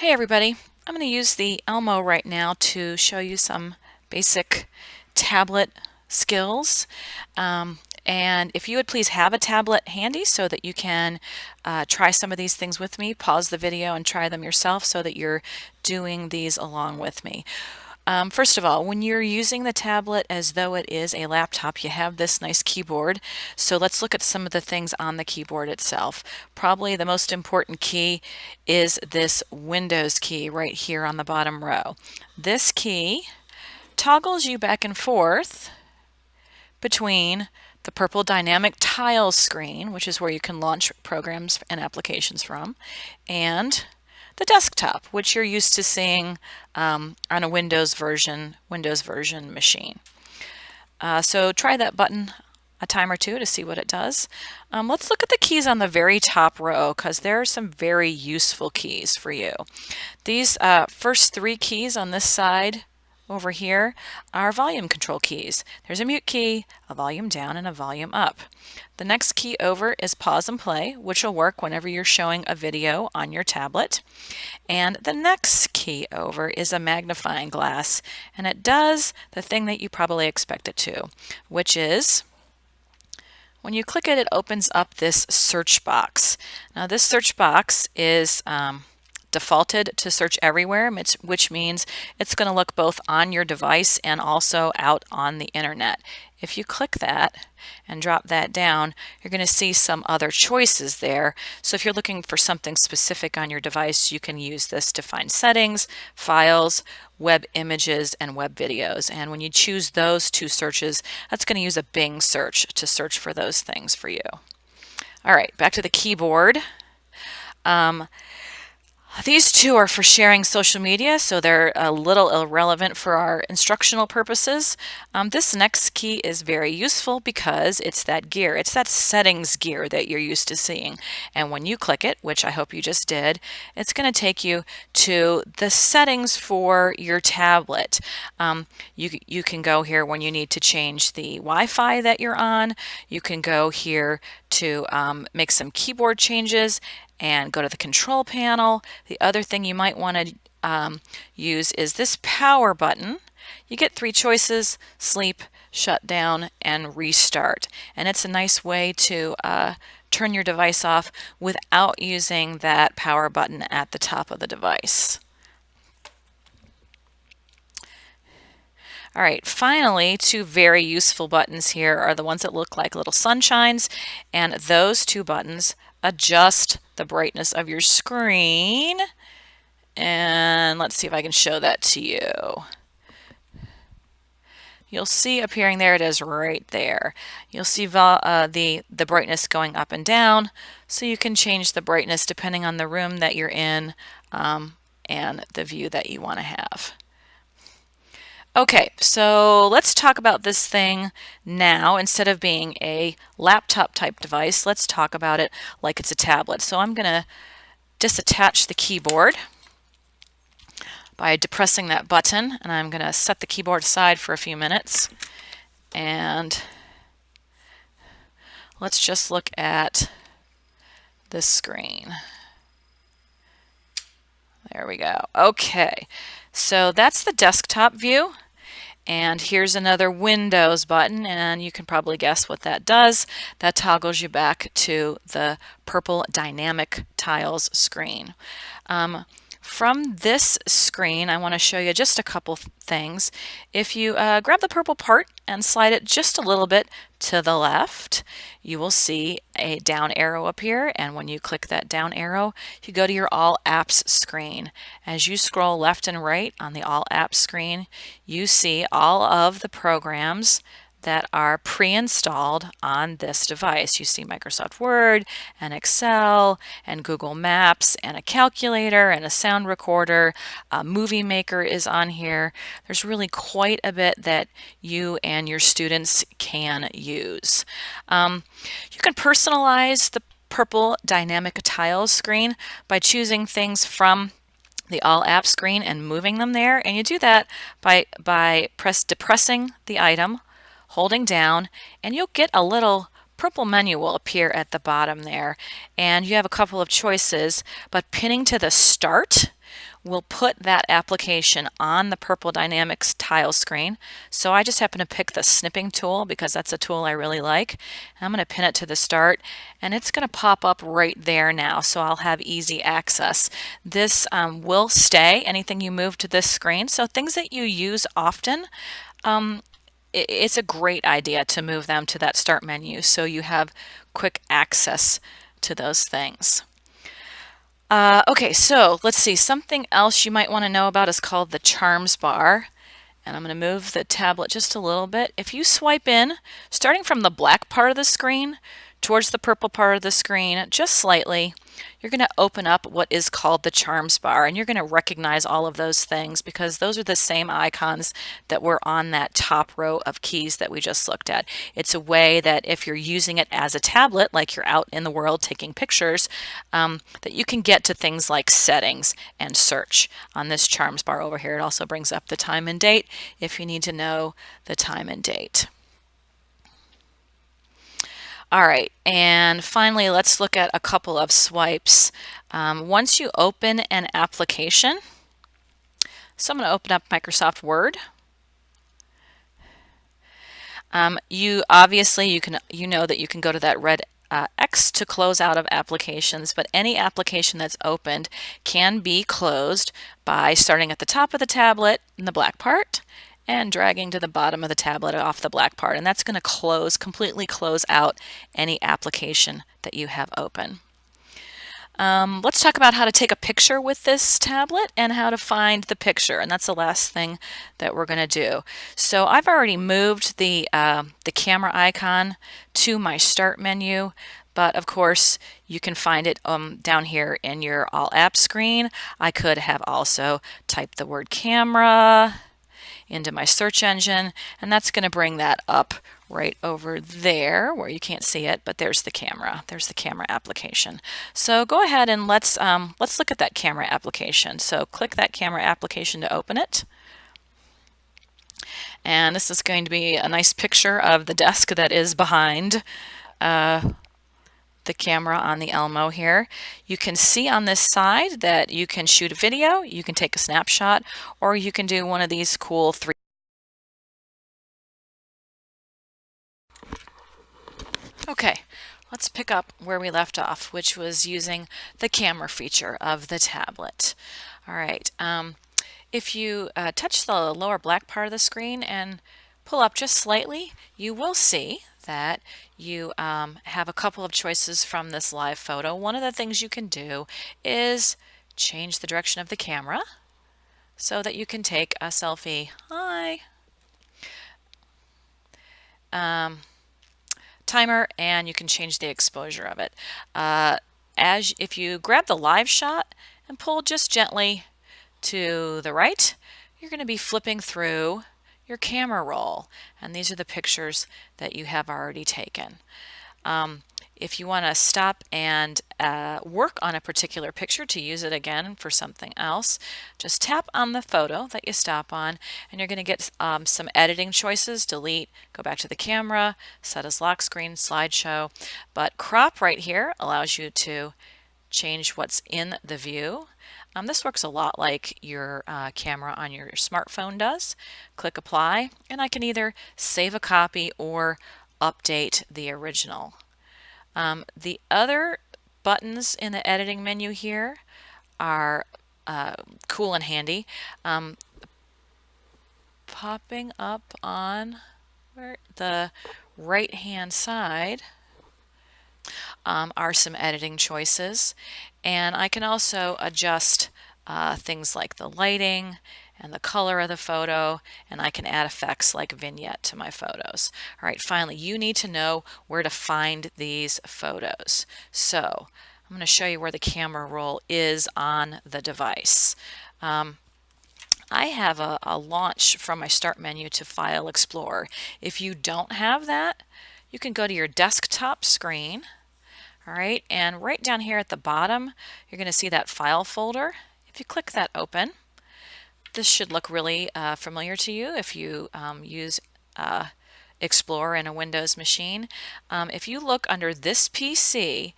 Hey everybody, I'm going to use the Elmo right now to show you some basic tablet skills. And if you would please have a tablet handy so that you can try some of these things with me, pause the video and try them yourself so that you're doing these along with me. First of all, when you're using the tablet as though it is a laptop, you have this nice keyboard. So let's look at some of the things on the keyboard itself. Probably the most important key is this Windows key right here on the bottom row. This key toggles you back and forth between the purple dynamic tiles screen, which is where you can launch programs and applications from, and the desktop, which you're used to seeing on a Windows version machine. So try that button a time or two to see what it does. Let's look at the keys on the very top row because there are some very useful keys for you. These first three keys on this side over here are volume control keys. There's a mute key, a volume down, and a volume up. The next key over is pause and play, which will work whenever you're showing a video on your tablet. And the next key over is a magnifying glass, and it does the thing that you probably expect it to, which is when you click it, it opens up this search box. Now this search box is defaulted to search everywhere, which means it's going to look both on your device and also out on the internet. If you click that and drop that down, you're going to see some other choices there. So if you're looking for something specific on your device, you can use this to find settings, files, web images, and web videos. And when you choose those two searches, that's going to use a Bing search to search for those things for you. All right, back to the keyboard. These two are for sharing social media, so they're a little irrelevant for our instructional purposes. This next key is very useful because it's that gear. It's that settings gear that you're used to seeing. And when you click it, which I hope you just did, it's going to take you to the settings for your tablet. You can go here when you need to change the Wi-Fi that you're on. You can go here to make some keyboard changes and go to the control panel. The other thing you might want to use is this power button. You get three choices: sleep, shut down, and restart. And it's a nice way to turn your device off without using that power button at the top of the device. All right, finally, two very useful buttons here are the ones that look like little sunshines, and those two buttons adjust the brightness of your screen. And let's see if I can show that to you. You'll see appearing there, it is right there. You'll see the brightness going up and down, so you can change the brightness depending on the room that you're in and the view that you want to have. Okay, so let's talk about this thing now. Instead of being a laptop type device, let's talk about it like it's a tablet. So I'm going to disattach the keyboard by depressing that button, and I'm going to set the keyboard aside for a few minutes. And let's just look at this screen. There we go. Okay, so that's the desktop view. And here's another Windows button, and you can probably guess what that does. That toggles you back to the purple dynamic tiles screen. From this screen, I want to show you just a couple things. If you grab the purple part and slide it just a little bit to the left, you will see a down arrow appear, and when you click that down arrow, you go to your All Apps screen. As you scroll left and right on the All Apps screen, you see all of the programs that are pre-installed on this device. You see Microsoft Word and Excel and Google Maps and a calculator and a sound recorder. A Movie Maker is on here. There's really quite a bit that you and your students can use. You can personalize the purple dynamic tiles screen by choosing things from the All Apps screen and moving them there. And you do that by depressing the item, holding down, and you'll get a little purple menu will appear at the bottom there. And you have a couple of choices, but pinning to the start will put that application on the Purple Dynamics tile screen. So I just happen to pick the snipping tool because that's a tool I really like. I'm going to pin it to the start, and it's going to pop up right there now, so I'll have easy access. This will stay, anything you move to this screen. So things that you use often, it's a great idea to move them to that start menu so you have quick access to those things. Okay, so let's see. Something else you might want to know about is called the Charms bar. And I'm going to move the tablet just a little bit. If you swipe in, starting from the black part of the screen towards the purple part of the screen, just slightly, you're going to open up what is called the Charms bar, and you're going to recognize all of those things because those are the same icons that were on that top row of keys that we just looked at. It's a way that if you're using it as a tablet, like you're out in the world taking pictures, that you can get to things like settings and search on this Charms bar over here. It also brings up the time and date if you need to know the time and date. All right, and finally, let's look at a couple of swipes. Once you open an application, so I'm going to open up Microsoft Word. You obviously you know that you can go to that red X to close out of applications, but any application that's opened can be closed by starting at the top of the tablet in the black part and dragging to the bottom of the tablet off the black part, and that's going to completely close out any application that you have open. Let's talk about how to take a picture with this tablet and how to find the picture, and that's the last thing that we're going to do. So I've already moved the camera icon to my start menu, but of course you can find it down here in your All Apps screen. I could have also typed the word camera into my search engine, and that's going to bring that up right over there where you can't see it, but there's the camera. There's the camera application. So go ahead and let's look at that camera application. So click that camera application to open it. And this is going to be a nice picture of the desk that is behind the camera on the Elmo here. You can see on this side that you can shoot a video, you can take a snapshot, or you can do one of these cool 3D. Okay, let's pick up where we left off, which was using the camera feature of the tablet. All right, if you touch the lower black part of the screen and pull up just slightly, you will see that you have a couple of choices from this live photo. One of the things you can do is change the direction of the camera so that you can take a selfie. Hi. Timer, and you can change the exposure of it. If you grab the live shot and pull just gently to the right, you're going to be flipping through your camera roll, and these are the pictures that you have already taken. If you want to stop and work on a particular picture to use it again for something else, just tap on the photo that you stop on, and you're going to get some editing choices: delete, go back to the camera, set as lock screen, slideshow. But crop right here allows you to change what's in the view. This works a lot like your camera on your smartphone does. Click apply, and I can either save a copy or update the original. The other buttons in the editing menu here are cool and handy. Popping up on the right hand side are some editing choices, and I can also adjust things like the lighting and the color of the photo, and I can add effects like vignette to my photos. All right, finally, you need to know where to find these photos. So I'm going to show you where the camera roll is on the device. I have a launch from my start menu to File Explorer. If you don't have that, you can go to your desktop screen. All right, and right down here at the bottom, you're going to see that file folder. If you click that open, this should look really familiar to you if you use Explorer in a Windows machine. If you look under this PC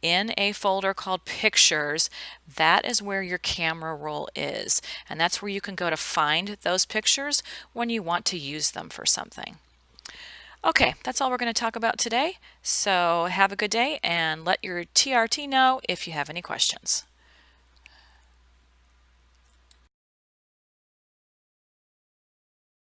in a folder called Pictures, that is where your camera roll is. And that's where you can go to find those pictures when you want to use them for something. Okay, that's all we're going to talk about today. So have a good day and let your TRT know if you have any questions.